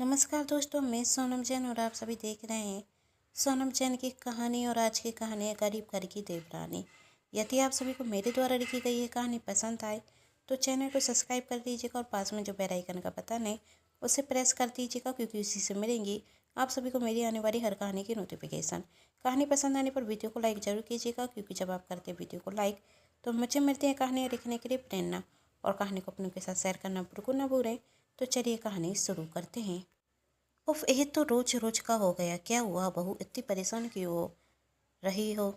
नमस्कार दोस्तों, मैं सोनम जैन और आप सभी देख रहे हैं सोनम जैन की कहानी। और आज की कहानी है गरीब घर की देवरानी। यदि आप सभी को मेरे द्वारा लिखी गई ये कहानी पसंद आए तो चैनल को सब्सक्राइब कर दीजिएगा और पास में जो बेल आइकन का बटन है उसे प्रेस कर दीजिएगा, क्योंकि उसी से मिलेंगी आप सभी को मेरी आने वाली हर कहानी की नोटिफिकेशन। कहानी पसंद आने पर वीडियो को लाइक ज़रूर कीजिएगा, क्योंकि जब आप करते हैं वीडियो को लाइक तो मुझे मिलती है कहानियाँ लिखने के लिए प्रेरणा। और कहानी को अपनों के साथ शेयर करना बिल्कुल ना भूलें। तो चलिए कहानी शुरू करते हैं। उफ, ये तो रोज रोज का हो गया। क्या हुआ बहू, इतनी परेशान क्यों हो रही हो?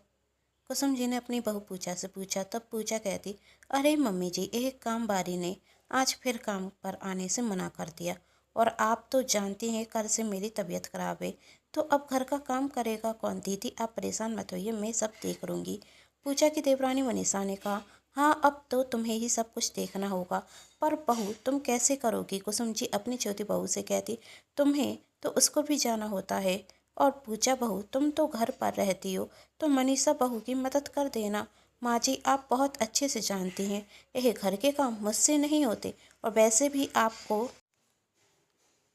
कुसुम जी ने अपनी बहू पूजा से पूछा। तब पूजा कहती, अरे मम्मी जी, एक काम बारी ने आज फिर काम पर आने से मना कर दिया। और आप तो जानती हैं कल से मेरी तबीयत खराब है, तो अब घर का काम करेगा कौन? दीदी आप परेशान मत होइए, मैं सब देख लूँगी। पूजा की देवरानी मनीषा ने कहा, हाँ अब तो तुम्हें ही सब कुछ देखना होगा। पर बहू तुम कैसे करोगी? कुसुम जी अपनी छोटी बहू से कहती, तुम्हें तो उसको भी जाना होता है। और पूजा बहू तुम तो घर पर रहती हो, तो मनीषा बहू की मदद कर देना। माँ जी आप बहुत अच्छे से जानती हैं यह घर के काम मुझसे नहीं होते, और वैसे भी आपको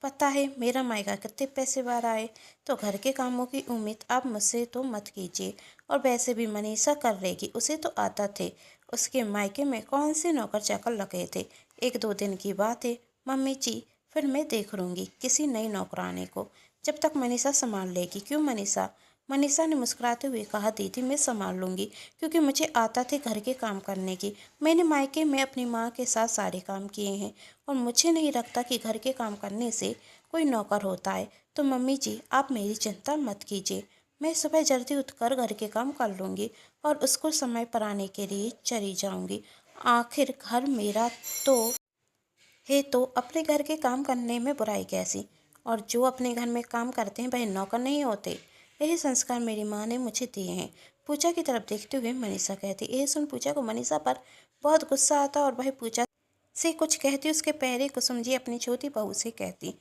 पता है मेरा मायका कितने पैसे वाला है, तो घर के कामों की उम्मीद आप मुझसे तो मत कीजिए। और वैसे भी मनीषा कर लेगी, उसे तो आता थे। उसके मायके में कौन से नौकर चाकर लगे थे? एक दो दिन की बात है मम्मी जी, फिर मैं देख लूँगी किसी नई नौकरानी को। जब तक मनीषा संभाल लेगी। क्यों मनीषा? मनीषा ने मुस्कुराते हुए कहा, दीदी मैं संभाल लूँगी, क्योंकि मुझे आता थे घर के काम करने की। मैंने मायके में अपनी माँ के साथ सारे काम किए हैं, और मुझे नहीं लगता कि घर के काम करने से कोई नौकर होता है। तो मम्मी जी आप मेरी चिंता मत कीजिए, मैं सुबह जल्दी उठकर घर के काम कर लूँगी और उसको समय पर आने के लिए चली जाऊँगी। आखिर घर मेरा तो है, तो अपने घर के काम करने में बुराई कैसी? और जो अपने घर में काम करते हैं वह नौकर नहीं होते। यही संस्कार मेरी माँ ने मुझे दिए हैं। पूजा की तरफ देखते हुए मनीषा कहती। यह सुन पूजा को मनीषा पर बहुत गुस्सा आता और वह पूजा से कुछ कहती। उसके पहले कुसुम जी अपनी छोटी बहू से कहती,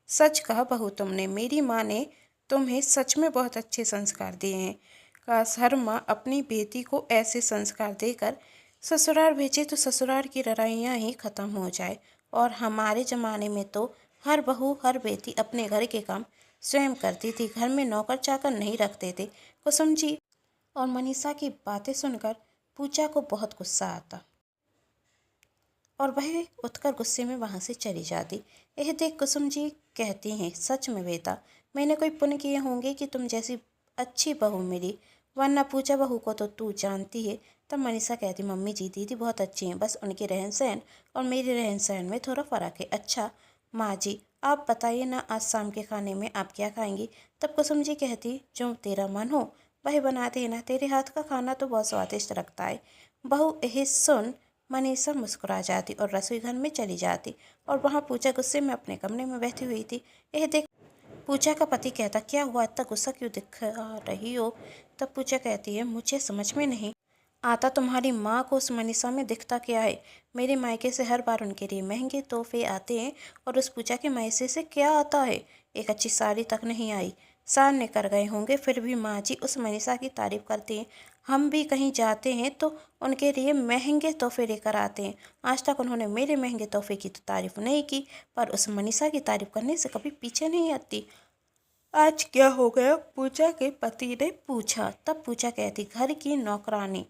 सच कहा बहू तुमने, मेरी माँ ने तुम्हें सच में बहुत अच्छे संस्कार दिए हैं। काश हर माँ अपनी बेटी को ऐसे संस्कार देकर ससुराल भेजे तो ससुराल की लड़ाइयाँ ही खत्म हो जाए। और हमारे ज़माने में तो हर बहू हर बेटी अपने घर के काम स्वयं करती थी, घर में नौकर चाकर नहीं रखते थे। कुसुम जी और मनीषा की बातें सुनकर पूजा को बहुत गुस्सा आता और वह उठकर गुस्से में वहाँ से चली जाती। यह देख कुसुम जी कहती हैं, सच में बेटा मैंने कोई पुण्य किए होंगे कि तुम जैसी अच्छी बहू मिली, वरना पूजा बहू को तो तू जानती है। तब मनीषा कहती, मम्मी जी दीदी बहुत अच्छी हैं, बस उनके रहन सहन और मेरे रहन सहन में थोड़ा फ़र्क है। अच्छा माँ जी आप बताइए ना, आज शाम के खाने में आप क्या खाएंगी? तब कुसुम जी कहती, जो तेरा मन हो वही बना देना, तेरे हाथ का खाना तो बहुत स्वादिष्ट लगता है। बहू यह सुन मनीषा मुस्कुरा जाती और रसोई घर में चली जाती। और वहाँ पूजा गुस्से में अपने कमरे में बैठी हुई थी। यह देख पूजा का पति कहता, क्या हुआ, इतना गुस्सा क्यों दिखा रही हो? तब पूजा कहती है, मुझे समझ में नहीं आता तुम्हारी माँ को उस मनीषा में दिखता क्या है। मेरे मायके से हर बार उनके लिए महंगे तोहफे आते हैं, और उस पूजा के मायसे से क्या आता है? एक अच्छी साड़ी तक नहीं आई। साल निकल गए होंगे फिर भी माँ जी उस मनीषा की तारीफ करती हैं। हम भी कहीं जाते हैं तो उनके लिए महंगे तोहफे लेकर आते हैं। आज तक उन्होंने मेरे महंगे तोहफे की तो तारीफ नहीं की, पर उस मनीषा की तारीफ करने से कभी पीछे नहीं हटती। आज क्या हो गया? पूजा के पति ने पूछा। तब पूजा कहती, घर की नौकरानी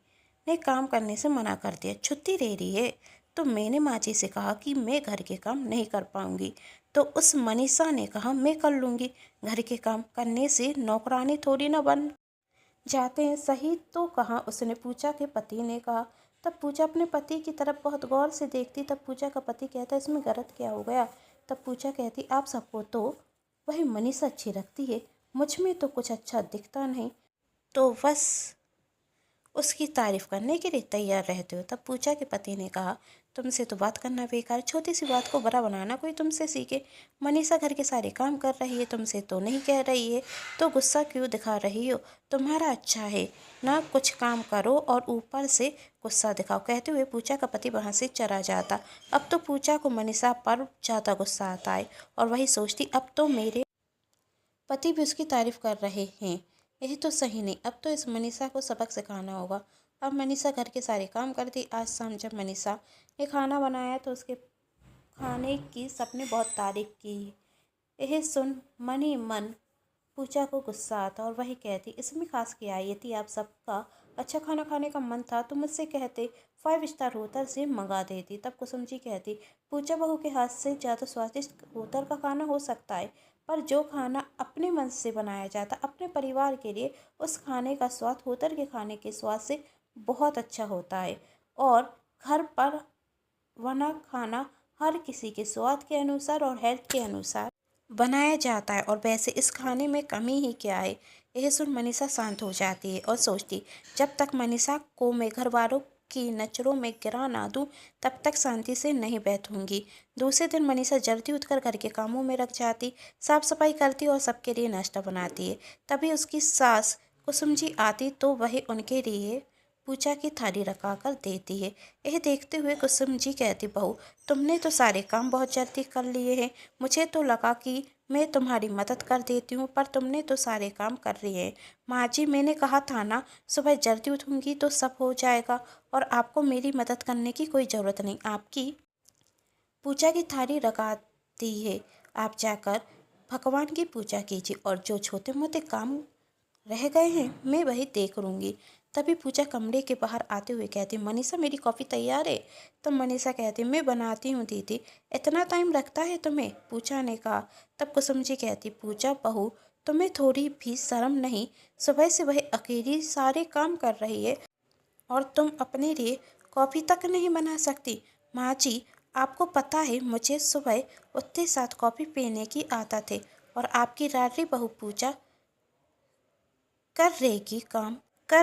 ने काम करने से मना कर दिया, छुट्टी ले रही है। तो मैंने माँ जी से कहा कि मैं घर के काम नहीं कर पाऊंगी, तो उस मनीषा ने कहा मैं कर लूँगी। घर के काम करने से नौकरानी थोड़ी ना बन जाते हैं। सही तो कहा उसने, पूजा के पति ने कहा। तब पूजा अपने पति की तरफ बहुत गौर से देखती। तब पूजा का पति कहता, इसमें गलत क्या हो गया? तब पूजा कहती, आप सबको तो वही मनीषा अच्छी लगती है, मुझ में तो कुछ अच्छा दिखता नहीं, तो बस उसकी तारीफ करने के लिए तैयार रहते हो। तब पूजा के पति ने कहा, तुमसे तो बात करना बेकार, छोटी सी बात को बड़ा बनाना कोई तुमसे सीखे। मनीषा घर के सारे काम कर रही है, तुमसे तो नहीं कह रही है, तो गुस्सा क्यों दिखा रही हो? तुम्हारा अच्छा है ना, कुछ काम करो और ऊपर से गुस्सा दिखाओ। कहते हुए पूजा का पति वहाँ से चला जाता। अब तो पूजा को मनीषा पर ज़्यादा गुस्सा आता है, और वही सोचती, अब तो मेरे पति भी उसकी तारीफ कर रहे हैं, यही तो सही नहीं। अब तो इस मनीषा को सबक सिखाना होगा। अब मनीषा घर के सारे काम करती। आज शाम जब मनीषा ने खाना बनाया तो उसके खाने की सबने बहुत तारीफ की। यह सुन मन ही मन पूजा को गुस्सा आता और वही कहती, इसमें खास क्या है? यदि आप सबका अच्छा खाना खाने का मन था तो मुझसे कहते, 5 स्टार होटल से मंगा देती। तब कुसुम जी कहती, पूजा बहू के हाथ से ज़्यादा स्वादिष्ट होटल का खाना हो सकता है, पर जो खाना अपने मन से बनाया जाता अपने परिवार के लिए, उस खाने का स्वाद होटल के खाने के स्वाद से बहुत अच्छा होता है। और घर पर बना खाना हर किसी के स्वाद के अनुसार और हेल्थ के अनुसार बनाया जाता है, और वैसे इस खाने में कमी ही क्या है? यह सुन मनीषा शांत हो जाती है और सोचती, जब तक मनीषा को मैं घर वालों की नज़रों में गिरा ना दूं, तब तक शांति से नहीं बैठूंगी। दूसरे दिन मनीषा जल्दी उठकर घर के कामों में लग जाती, साफ सफाई करती और सबके लिए नाश्ता बनाती है। तभी उसकी सास कुसुम जी आती तो वह उनके लिए पूजा की थाली रखा कर देती है। यह देखते हुए कुसुम जी कहती, बहू तुमने तो सारे काम बहुत जल्दी कर लिए हैं। मुझे तो लगा कि मैं तुम्हारी मदद कर देती हूँ, पर तुमने तो सारे काम कर लिए हैं। माँ जी, मैंने कहा था ना, सुबह जल्दी उठूंगी तो सब हो जाएगा और आपको मेरी मदद करने की कोई ज़रूरत नहीं। आपकी पूजा की थाली रखा दी है, आप जाकर भगवान की पूजा कीजिए और जो छोटे मोटे काम रह गए हैं मैं वही देख लूँगी। तभी पूजा कमरे के बाहर आते हुए कहती, मनीषा मेरी कॉफ़ी तैयार है? तब मनीषा कहती, मैं बनाती हूँ दीदी। इतना टाइम लगता है तुम्हें? पूजा ने कहा। तब कुसुम जी कहती, पूजा बहू तुम्हें थोड़ी भी शर्म नहीं? सुबह से वह अकेली सारे काम कर रही है और तुम अपने लिए कॉफ़ी तक नहीं बना सकती। माँ जी, आपको पता है मुझे सुबह उठते साथ कॉफ़ी पीने की आदत है, और आपकी लाडली बहू पूजा कर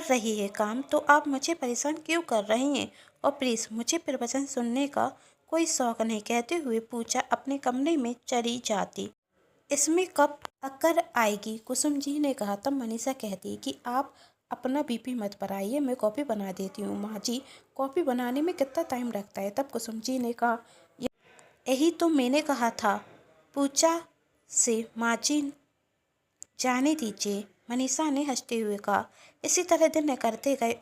रही है काम, तो आप मुझे परेशान क्यों कर रही हैं? और प्लीज़ मुझे प्रवचन सुनने का कोई शौक नहीं। कहते हुए पूजा अपने कमरे में चली जाती। इसमें कब अक्कर आएगी? कुसुम जी ने कहा। तब मनीषा कहती कि आप अपना बीपी मत बढ़ाइए, मैं कॉफ़ी बना देती हूँ। माँ जी, कॉफ़ी बनाने में कितना टाइम लगता है? तब कुसुम जी ने कहा, यही तो मैंने कहा था पूजा से माँ जी जाने दीजिए। मनीषा ने हंसते हुए कहा। इसी तरह दिन करते गए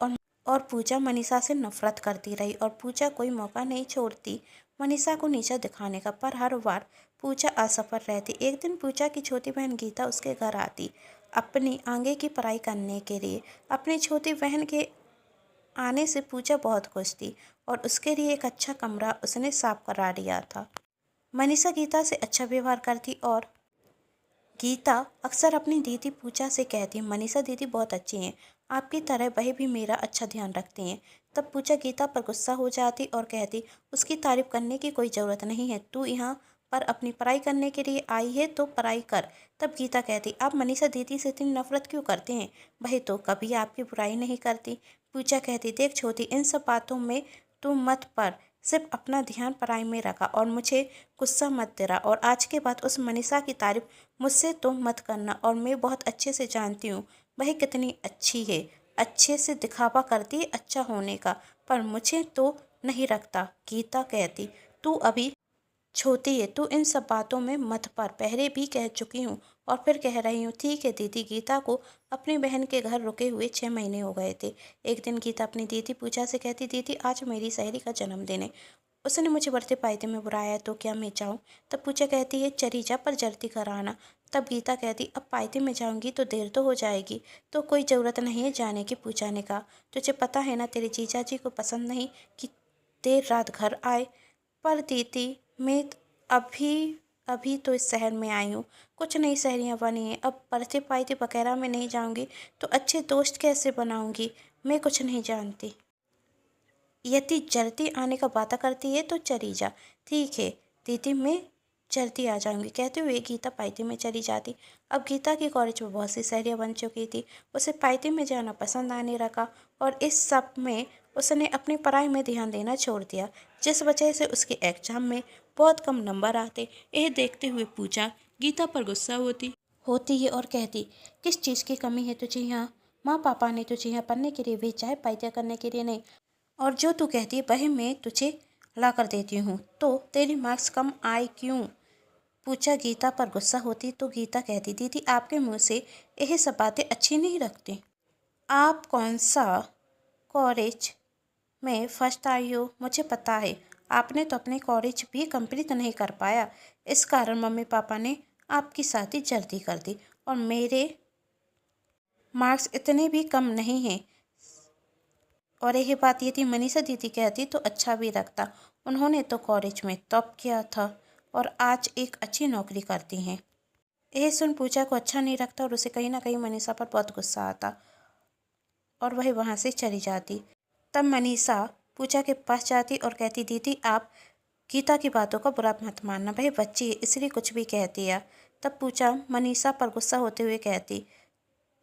और पूजा मनीषा से नफरत करती रही और पूजा कोई मौका नहीं छोड़ती मनीषा को नीचा दिखाने का, पर हर बार पूजा असफल रहती। एक दिन पूजा की छोटी बहन गीता उसके घर आती अपनी आगे की पढ़ाई करने के लिए। अपनी छोटी बहन के आने से पूजा बहुत खुश थी और उसके लिए एक अच्छा कमरा उसने साफ करा लिया था। मनीषा गीता से अच्छा व्यवहार करती और गीता अक्सर अपनी दीदी पूजा से कहती, मनीषा दीदी बहुत अच्छी हैं, आपकी तरह वह भी मेरा अच्छा ध्यान रखती हैं। तब पूजा गीता पर गुस्सा हो जाती और कहती, उसकी तारीफ करने की कोई ज़रूरत नहीं है, तू यहाँ पर अपनी पढ़ाई करने के लिए आई है तो पढ़ाई कर। तब गीता कहती, आप मनीषा दीदी से इतनी नफरत क्यों करते हैं? वह तो कभी आपकी बुराई नहीं करती। पूजा कहती, देख छोटी, इन सब बातों में तू मत पड़, सिर्फ अपना ध्यान पढ़ाई में रखा और मुझे गुस्सा मत दिला, और आज के बाद उस मनीषा की तारीफ मुझसे तो मत करना। और मैं बहुत अच्छे से जानती हूँ वह कितनी अच्छी है, अच्छे से दिखावा करती है अच्छा होने का, पर मुझे तो नहीं रखता। गीता कहती, तू अभी छोटी है, तू इन सब बातों में मत पड़, पहले भी कह चुकी हूँ और फिर कह रही हूँ। ठीक है दीदी। गीता को अपनी बहन के घर रुके हुए 6 महीने हो गए थे। एक दिन गीता अपनी दीदी पूजा से कहती, दीदी आज मेरी सहेली का जन्मदिन है, उसने मुझे बढ़ते पायते में बुलाया है, तो क्या मैं जाऊँ? तब पूजा कहती है, चली जा, पर जल्दी घर आना। तब गीता कहती, अब पायते में जाऊंगी तो देर तो हो जाएगी, तो कोई ज़रूरत नहीं है जाने की। पूजा ने कहा, तुझे पता है ना तेरे जीजा जी को पसंद नहीं कि देर रात घर आए। पर दीदी मैं अभी अभी तो इस शहर में आई हूँ, कुछ नई सहेलियाँ बनी हैं, अब बढ़ते पायते वगैरह में नहीं जाऊँगी तो अच्छे दोस्त कैसे बनाऊँगी? मैं कुछ नहीं जानती। यदि जल्दी आने का वादा करती है तो चली जा। ठीक है दीदी, मैं जल्दी आ जाऊंगी। कहते हुए गीता पायते में चली जाती। अब गीता की कॉलेज में बहुत सी सहेलियाँ बन चुकी थी, उसे पायते में जाना पसंद आने लगा और इस सब में उसने अपनी पढ़ाई में ध्यान देना छोड़ दिया, जिस वजह से उसके एग्जाम में बहुत कम नंबर आते। यह देखते हुए पूजा गीता पर गुस्सा होती है और कहती, किस चीज़ की कमी है तुझे यहाँ? माँ पापा ने तुझे यहाँ पढ़ने के लिए भेजा है, पायते करने के लिए नहीं। और जो तू कहती है वही मैं तुझे ला कर देती हूँ, तो तेरी मार्क्स कम आए क्यों? पूछा गीता पर गुस्सा होती तो गीता कहती, दीदी आपके मुंह से यही सब बातें अच्छी नहीं लगती। आप कौन सा कॉलेज में फर्स्ट आई हो मुझे पता है, आपने तो अपने कॉलेज भी कंप्लीट नहीं कर पाया, इस कारण मम्मी पापा ने आपकी शादी जल्दी कर दी और मेरे मार्क्स इतने भी कम नहीं हैं। और यही बात यदि मनीषा दीदी कहती तो अच्छा भी लगता। उन्होंने तो कॉलेज में टॉप किया था और आज एक अच्छी नौकरी करती हैं। यह सुन पूजा को अच्छा नहीं लगता और उसे कहीं ना कहीं मनीषा पर बहुत गुस्सा आता और वह वहाँ से चली जाती। तब मनीषा पूजा के पास जाती और कहती, दीदी आप गीता की बातों का बुरा मत मानना, वह बच्ची है इसलिए कुछ भी कहती है। तब पूजा मनीषा पर गुस्सा होते हुए कहती,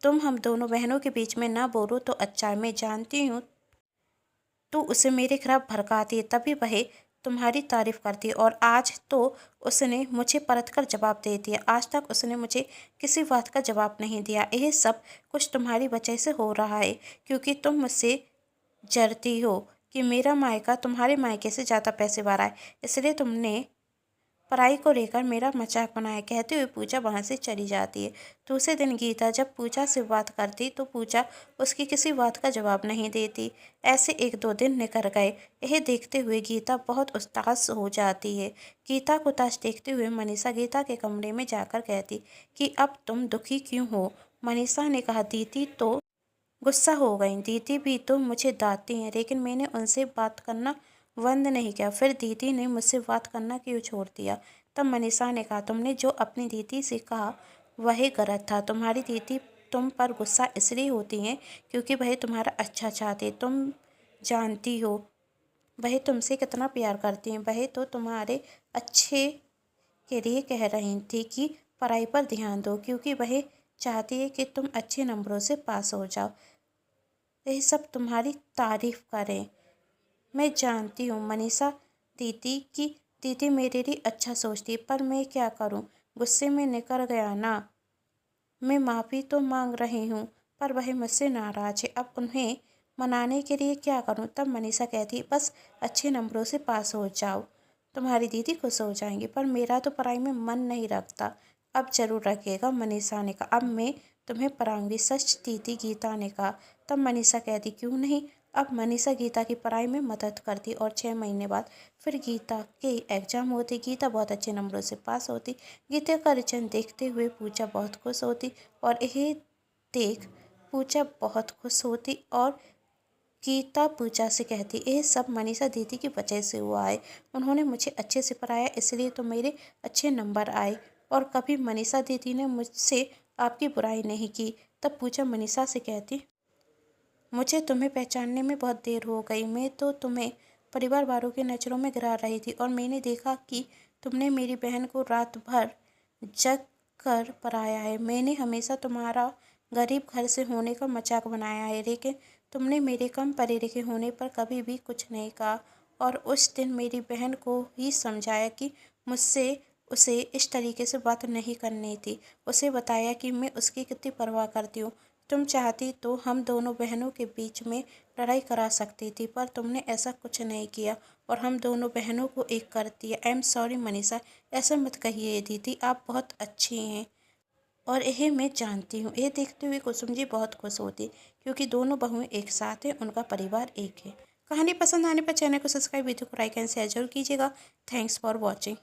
तुम हम दोनों बहनों के बीच में ना बोलो तो अच्छा है। मैं जानती हूँ तो उसे मेरे खिलाफ भड़काती है, तभी वह तुम्हारी तारीफ करती है और आज तो उसने मुझे परत कर जवाब दे दिया। आज तक उसने मुझे किसी बात का जवाब नहीं दिया। यह सब कुछ तुम्हारी वजह से हो रहा है क्योंकि तुम मुझसे जरती हो कि मेरा मायका तुम्हारे मायके से ज़्यादा पैसे वाला है, इसलिए तुमने पढ़ाई को लेकर मेरा मजाक बनाया। कहते हुए पूजा वहाँ से चली जाती है। दूसरे दिन गीता जब पूजा से बात करती तो पूजा उसकी किसी बात का जवाब नहीं देती। ऐसे 1-2 दिन निकल गए। यह देखते हुए गीता बहुत उदास हो जाती है। गीता को उदास देखते हुए मनीषा गीता के कमरे में जाकर कहती कि अब तुम दुखी क्यों हो। मनीषा ने कहा, दीदी तो गुस्सा हो गई। दीदी भी तो मुझे डांटती हैं लेकिन मैंने उनसे बात करना बंद नहीं किया। फिर दीदी ने मुझसे बात करना क्यों छोड़ दिया। तब मनीषा ने कहा, तुमने जो अपनी दीदी से कहा वही गलत था। तुम्हारी दीदी तुम पर गुस्सा इसलिए होती हैं क्योंकि वह तुम्हारा अच्छा चाहती। तुम जानती हो वह तुमसे कितना प्यार करती हैं। वह तो तुम्हारे अच्छे के लिए कह रही थी कि पढ़ाई पर ध्यान दो क्योंकि वह चाहती है कि तुम अच्छे नंबरों से पास हो जाओ। यह सब तुम्हारी तारीफ करें। मैं जानती हूँ मनीषा दीदी की दीदी मेरे लिए अच्छा सोचती है, पर मैं क्या करूँ, गुस्से में निकल गया ना। मैं माफ़ी तो मांग रही हूँ पर वह मुझसे नाराज़ है। अब उन्हें मनाने के लिए क्या करूँ। तब मनीषा कहती, बस अच्छे नंबरों से पास हो जाओ, तुम्हारी दीदी खुश हो जाएंगी। पर मेरा तो पढ़ाई में मन नहीं रखता। अब जरूर रखेगा, मनीषा ने कहा। अब मैं तुम्हें पढ़ाऊंगी, सच दीदी, गीता ने कहा। तब मनीषा कहती, क्यों नहीं। अब मनीषा गीता की पढ़ाई में मदद करती और 6 महीने बाद फिर गीता के एग्ज़ाम होते। गीता बहुत अच्छे नंबरों से पास होती। गीता का रिजल्ट देखते हुए पूजा बहुत खुश होती और यह देख पूजा बहुत खुश होती और गीता पूजा से कहती, यह सब मनीषा दीदी की वजह से हुआ है। उन्होंने मुझे अच्छे से पढ़ाया इसलिए तो मेरे अच्छे नंबर आए और कभी मनीषा दीदी ने मुझसे आपकी बुराई नहीं की। तब पूजा मनीषा से कहती, मुझे तुम्हें पहचानने में बहुत देर हो गई। मैं तो तुम्हें परिवार वालों की नज़रों में गिरा रही थी और मैंने देखा कि तुमने मेरी बहन को रात भर जग कर पढ़ाया है। मैंने हमेशा तुम्हारा गरीब घर से होने का मजाक बनाया है लेकिन तुमने मेरे कम पढ़े लिखे होने पर कभी भी कुछ नहीं कहा। और उस दिन मेरी बहन को ही समझाया कि मुझसे उसे इस तरीके से बात नहीं करनी थी। उसे बताया कि मैं उसकी कितनी परवाह करती हूँ। तुम चाहती तो हम दोनों बहनों के बीच में लड़ाई करा सकती थी पर तुमने ऐसा कुछ नहीं किया और हम दोनों बहनों को एक कर दिया। आई एम सॉरी मनीषा, ऐसा मत कहिए दीदी, आप बहुत अच्छी हैं और यह मैं जानती हूँ। यह देखते हुए कुसुम जी बहुत खुश होती क्योंकि दोनों बहुएं एक साथ हैं, उनका परिवार एक है। कहानी पसंद आने पर चैनल को सब्सक्राइब, वीडियो को लाइक एंड शेयर जरूर कीजिएगा। Thanks for watching.